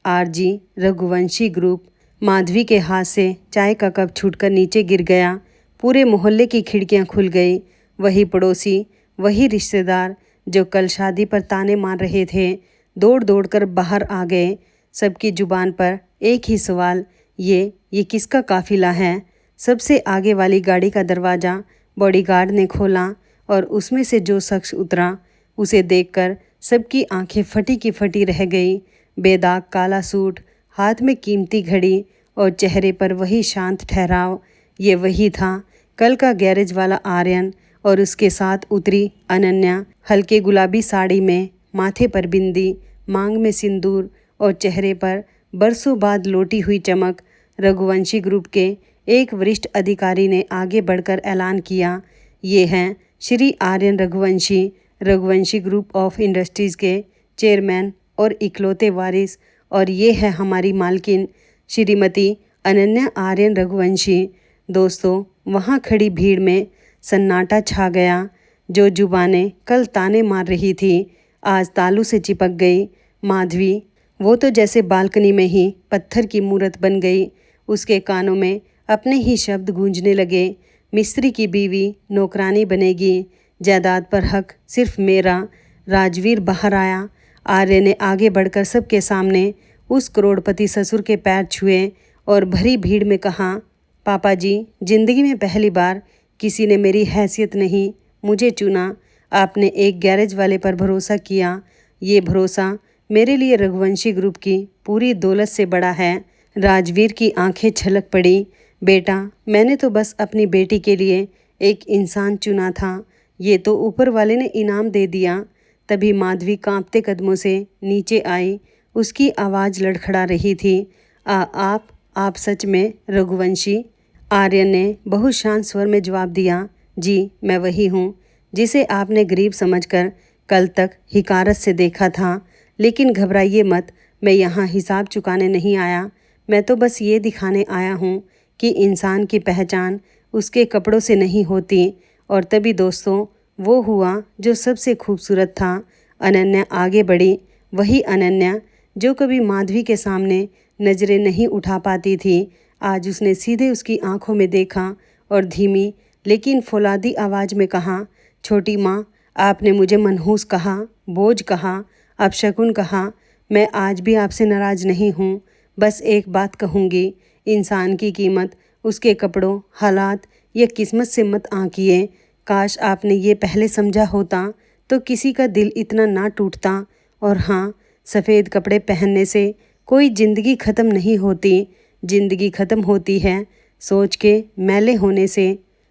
Speaker 1: आरजी रघुवंशी ग्रुप। माधवी के हाथ से चाय का कप छूटकर नीचे गिर गया। पूरे मोहल्ले की खिड़कियाँ खुल गई। वही पड़ोसी, वही रिश्तेदार जो कल शादी पर ताने मार रहे थे, दौड़ दौड़ कर बाहर आ गए। सबकी जुबान पर एक ही सवाल, ये किसका काफिला है। सबसे आगे वाली गाड़ी का दरवाज़ा बॉडीगार्ड ने खोला और उसमें से जो शख्स उतरा, उसे देखकर सबकी आंखें फटी की फटी रह गई। बेदाग काला सूट, हाथ में कीमती घड़ी और चेहरे पर वही शांत ठहराव। ये वही था कल का गैरेज वाला आर्यन। और उसके साथ उतरी अनन्या, हल्के गुलाबी साड़ी में, माथे पर बिंदी, मांग में सिंदूर और चेहरे पर बरसों बाद लौटी हुई चमक। रघुवंशी ग्रुप के एक वरिष्ठ अधिकारी ने आगे बढ़कर ऐलान किया, ये हैं Shri Aryan Raghuvanshi, Raghuvanshi group of industries के चेयरमैन और इकलौते वारिस। और ये है हमारी मालकिन, श्रीमती अनन्या आर्यन रघुवंशी। दोस्तों, वहाँ खड़ी भीड़ में सन्नाटा छा गया। जो जुबानें कल ताने मार रही थी, आज तालू से चिपक गई। माधवी, वो तो जैसे बालकनी में ही पत्थर की मूरत बन गई। उसके कानों में अपने ही शब्द गूंजने लगे, मिस्त्री की बीवी नौकरानी बनेगी, जायदाद पर हक सिर्फ मेरा। राजवीर बाहर आया। आर्य ने आगे बढ़कर सबके सामने उस करोड़पति ससुर के पैर छुए और भरी भीड़ में कहा, पापा जी, जिंदगी में पहली बार किसी ने मेरी हैसियत नहीं, मुझे चुना। आपने एक गैरेज वाले पर भरोसा किया। ये भरोसा मेरे लिए रघुवंशी ग्रुप की पूरी दौलत से बड़ा है। राजवीर की आंखें छलक पड़ी। बेटा, मैंने तो बस अपनी बेटी के लिए एक इंसान चुना था, ये तो ऊपर वाले ने इनाम दे दिया। तभी माधवी कांपते कदमों से नीचे आई। उसकी आवाज़ लड़खड़ा रही थी। आप सच में रघुवंशी? आर्यन ने बहुत शांत स्वर में जवाब दिया। जी, मैं वही हूँ जिसे आपने गरीब समझकर कल तक हिकारत से देखा था। लेकिन घबराइए मत, मैं यहाँ हिसाब चुकाने नहीं आया। मैं तो बस ये दिखाने आया हूँ कि इंसान की पहचान उसके कपड़ों से नहीं होती। और तभी दोस्तों वो हुआ जो सबसे खूबसूरत था। अनन्या आगे बढ़ी, वही अनन्या जो कभी माधवी के सामने नज़रें नहीं उठा पाती थी। आज उसने सीधे उसकी आंखों में देखा और धीमी लेकिन फौलादी आवाज़ में कहा, छोटी माँ, आपने मुझे मनहूस कहा, बोझ कहा, अपशकुन कहा। मैं आज भी आपसे नाराज़ नहीं हूँ। बस एक बात कहूँगी, इंसान की कीमत उसके कपड़ों, हालात या किस्मत से मत आंकिए। काश आपने ये पहले समझा होता तो किसी का दिल इतना ना टूटता। और हाँ, सफ़ेद कपड़े पहनने से कोई ज़िंदगी ख़त्म नहीं होती। ज़िंदगी ख़त्म होती है सोच के मैले होने से।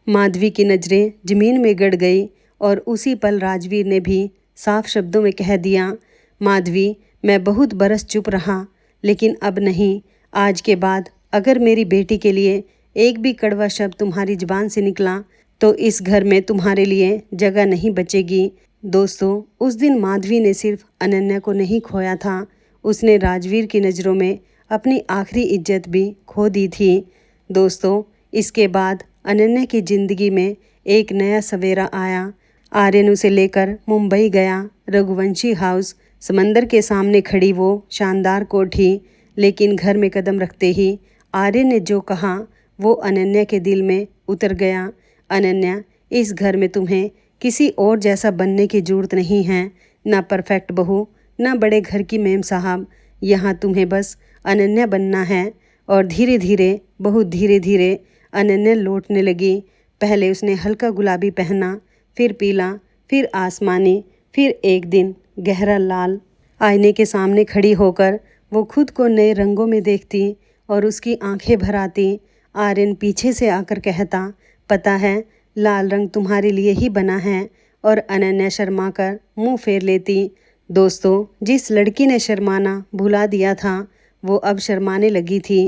Speaker 1: माधवी की नज़रें ज़मीन में गड़ गई और उसी पल राजवीर ने भी साफ शब्दों में कह दिया, माधवी, मैं बहुत बरस चुप रहा, लेकिन अब नहीं। आज के बाद अगर मेरी बेटी के लिए एक भी कड़वा शब्द तुम्हारी ज़ुबान से निकला तो इस घर में तुम्हारे लिए जगह नहीं बचेगी। दोस्तों, उस दिन माधवी ने सिर्फ अनन्या को नहीं खोया था, उसने राजवीर की नज़रों में अपनी आखिरी इज्जत भी खो दी थी। दोस्तों, इसके बाद अनन्या की ज़िंदगी में एक नया सवेरा आया। आर्यन उसे लेकर मुंबई गया। रघुवंशी हाउस, समंदर के सामने खड़ी वो शानदार कोठी। लेकिन घर में कदम रखते ही आर्यन ने जो कहा वो अनन्या के दिल में उतर गया। अनन्या, इस घर में तुम्हें किसी और जैसा बनने की ज़रूरत नहीं है। ना परफेक्ट बहू, ना बड़े घर की मेम साहब। यहाँ तुम्हें बस अनन्या बनना है। और धीरे धीरे, बहुत धीरे धीरे अनन्या लौटने लगी। पहले उसने हल्का गुलाबी पहना, फिर पीला, फिर आसमानी, फिर एक दिन गहरा लाल। आईने के सामने खड़ी होकर वो खुद को नए रंगों में देखती और उसकी आंखें भर आती। आर्यन पीछे से आकर कहता, पता है, लाल रंग तुम्हारे लिए ही बना है। और अनन्या शर्मा कर मुँह फेर लेती। दोस्तों, जिस लड़की ने शर्माना भुला दिया था वो अब शर्माने लगी थी।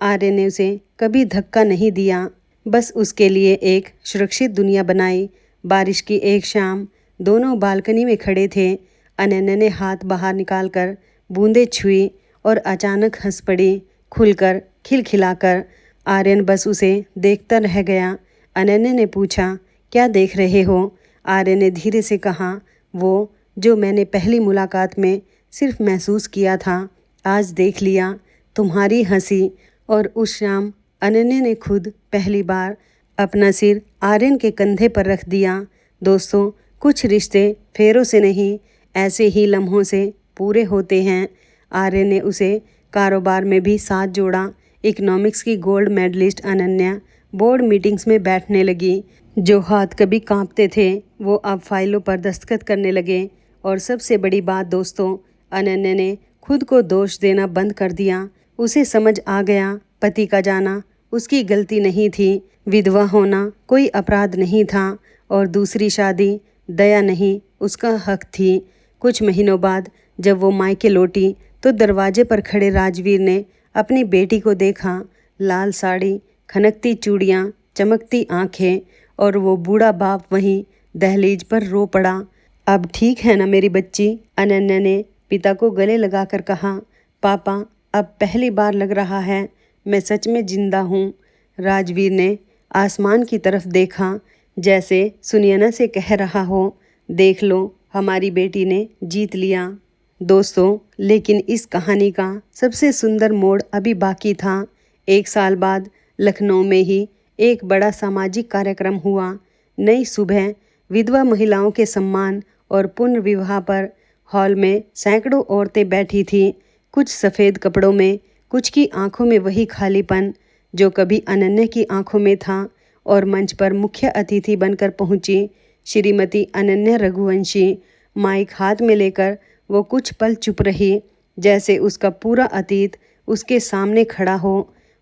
Speaker 1: आर्यन ने उसे कभी धक्का नहीं दिया, बस उसके लिए एक सुरक्षित दुनिया बनाई। बारिश की एक शाम दोनों बालकनी में खड़े थे। अनन्या ने हाथ बाहर निकालकर बूंदें छुई और अचानक हंस पड़ी, खुलकर, खिलखिलाकर। आर्यन बस उसे देखता रह गया। अनन्या ने पूछा, क्या देख रहे हो? आर्यन ने धीरे से कहा, वो जो मैंने पहली मुलाकात में सिर्फ महसूस किया था, आज देख लिया, तुम्हारी हंसी। और उस शाम अनन्या ने खुद पहली बार अपना सिर आर्यन के कंधे पर रख दिया। दोस्तों, कुछ रिश्ते फेरों से नहीं, ऐसे ही लम्हों से पूरे होते हैं। आर्यन ने उसे कारोबार में भी साथ जोड़ा। इकोनॉमिक्स की gold medalist Ananya board meetings में बैठने लगी। जो हाथ कभी कांपते थे वो अब फाइलों पर दस्तखत करने लगे। और सबसे बड़ी बात दोस्तों, अनन्या ने खुद को दोष देना बंद कर दिया। उसे समझ आ गया, पति का जाना उसकी गलती नहीं थी, विधवा होना कोई अपराध नहीं था, और दूसरी शादी दया नहीं, उसका हक थी। कुछ महीनों बाद जब वो मायके लौटी तो दरवाजे पर खड़े राजवीर ने अपनी बेटी को देखा। लाल साड़ी, खनकती चूड़ियाँ, चमकती आंखें, और वो बूढ़ा बाप वहीं दहलीज पर रो पड़ा। अब ठीक है ना मेरी बच्ची? अनन्या ने पिता को गले लगाकर कहा। पापा, अब पहली बार लग रहा है मैं सच में जिंदा हूँ। राजवीर ने आसमान की तरफ देखा, जैसे सुनैना से कह रहा हो, देख लो, हमारी बेटी ने जीत लिया। दोस्तों, लेकिन इस कहानी का सबसे सुंदर मोड़ अभी बाकी था। 1 साल बाद लखनऊ में ही एक बड़ा सामाजिक कार्यक्रम हुआ। नई सुबह विधवा महिलाओं के सम्मान और पुनर्विवाह पर हॉल में सैकड़ों औरतें बैठी थीं, कुछ सफ़ेद कपड़ों में, कुछ की आंखों में वही खालीपन जो कभी अनन्या की आंखों में था। और मंच पर मुख्य अतिथि बनकर पहुंची श्रीमती अनन्या रघुवंशी। माइक हाथ में लेकर वो कुछ पल चुप रही, जैसे उसका पूरा अतीत उसके सामने खड़ा हो।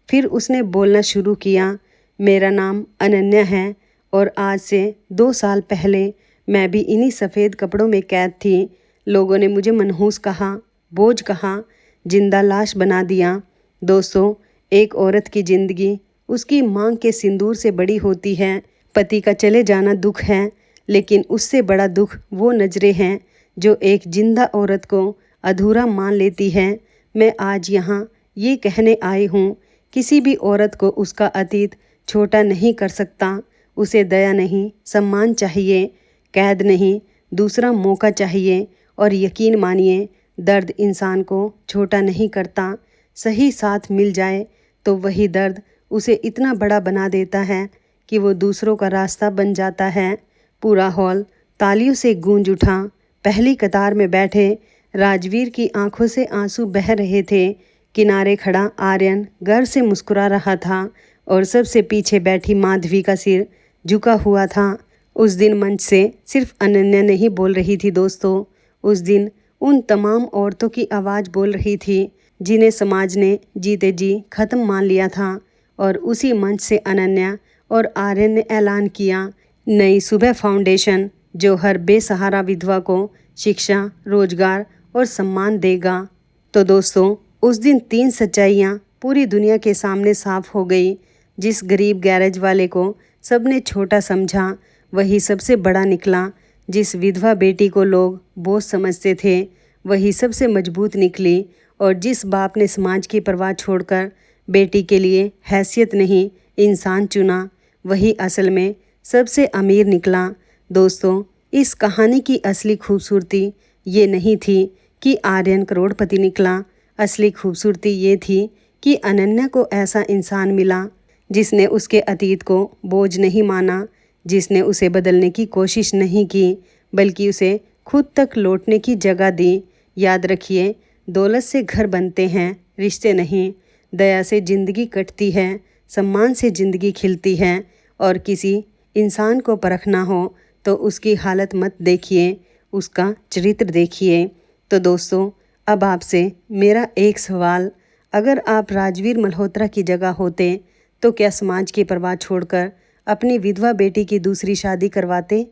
Speaker 1: फिर उसने बोलना शुरू किया, मेरा नाम अनन्या है और आज से 2 साल पहले मैं भी इन्हीं सफ़ेद कपड़ों में कैद थी। लोगों ने मुझे मनहूस कहा, बोझ कहा, जिंदा लाश बना दिया। दोस्तों, एक औरत की ज़िंदगी उसकी मांग के सिंदूर से बड़ी होती है। पति का चले जाना दुख है, लेकिन उससे बड़ा दुख वो नज़रें हैं जो एक जिंदा औरत को अधूरा मान लेती है। मैं आज यहाँ ये कहने आई हूँ, किसी भी औरत को उसका अतीत छोटा नहीं कर सकता। उसे दया नहीं, सम्मान चाहिए, कैद नहीं, दूसरा मौका चाहिए। और यकीन मानिए, दर्द इंसान को छोटा नहीं करता। सही साथ मिल जाए तो वही दर्द उसे इतना बड़ा बना देता है कि वो दूसरों का रास्ता बन जाता है। पूरा हॉल तालियों से गूंज उठा। पहली कतार में बैठे राजवीर की आंखों से आंसू बह रहे थे। किनारे खड़ा आर्यन गर्व से मुस्कुरा रहा था और सबसे पीछे बैठी माधवी का सिर झुका हुआ था। उस दिन मंच से सिर्फ अनन्या नहीं बोल रही थी दोस्तों, उस दिन उन तमाम औरतों की आवाज़ बोल रही थी जिन्हें समाज ने जीते जी ख़त्म मान लिया था। और उसी मंच से अनन्या और आर्यन ने ऐलान किया, नई सुबह फाउंडेशन जो हर बेसहारा विधवा को शिक्षा, रोजगार और सम्मान देगा। तो दोस्तों, उस दिन 3 सच्चाइयाँ पूरी दुनिया के सामने साफ हो गई। जिस गरीब गैरेज वाले को सबने छोटा समझा, वही सबसे बड़ा निकला। जिस विधवा बेटी को लोग बोझ समझते थे, वही सबसे मजबूत निकली। और जिस बाप ने समाज की परवाह छोड़कर बेटी के लिए हैसियत नहीं, इंसान चुना, वही असल में सबसे अमीर निकला। दोस्तों, इस कहानी की असली खूबसूरती ये नहीं थी कि आर्यन करोड़पति निकला। असली खूबसूरती ये थी कि अनन्या को ऐसा इंसान मिला जिसने उसके अतीत को बोझ नहीं माना, जिसने उसे बदलने की कोशिश नहीं की, बल्कि उसे खुद तक लौटने की जगह दी। याद रखिए, दौलत से घर बनते हैं, रिश्ते नहीं। दया से ज़िंदगी कटती है, सम्मान से ज़िंदगी खिलती है। और किसी इंसान को परखना हो तो उसकी हालत मत देखिए, उसका चरित्र देखिए। तो दोस्तों, अब आपसे मेरा एक सवाल, अगर आप राजवीर मल्होत्रा की जगह होते तो क्या समाज की परवाह छोड़कर अपनी विधवा बेटी की दूसरी शादी करवाते?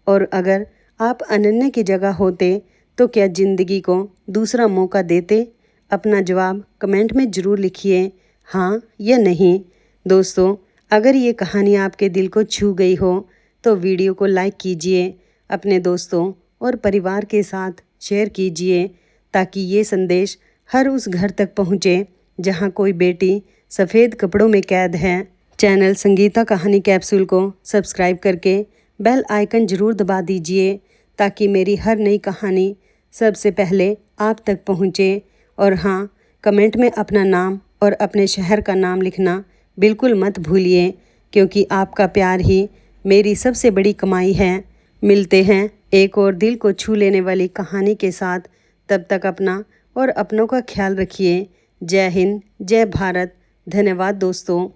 Speaker 1: और अगर आप अनन्या की जगह होते तो क्या ज़िंदगी को दूसरा मौका देते? अपना जवाब कमेंट में ज़रूर लिखिए, हाँ या नहीं। दोस्तों, अगर ये कहानी आपके दिल को छू गई हो तो वीडियो को लाइक कीजिए, अपने दोस्तों और परिवार के साथ शेयर कीजिए, ताकि ये संदेश हर उस घर तक पहुँचे जहाँ कोई बेटी सफ़ेद कपड़ों में कैद है। चैनल संगीता कहानी कैप्सूल को सब्सक्राइब करके बेल आइकन ज़रूर दबा दीजिए, ताकि मेरी हर नई कहानी सबसे पहले आप तक पहुँचे। और हाँ, कमेंट में अपना नाम और अपने शहर का नाम लिखना बिल्कुल मत भूलिए, क्योंकि आपका प्यार ही मेरी सबसे बड़ी कमाई है। मिलते हैं एक और दिल को छू लेने वाली कहानी के साथ। तब तक अपना और अपनों का ख्याल रखिए। जय हिंद, जय भारत। धन्यवाद दोस्तों।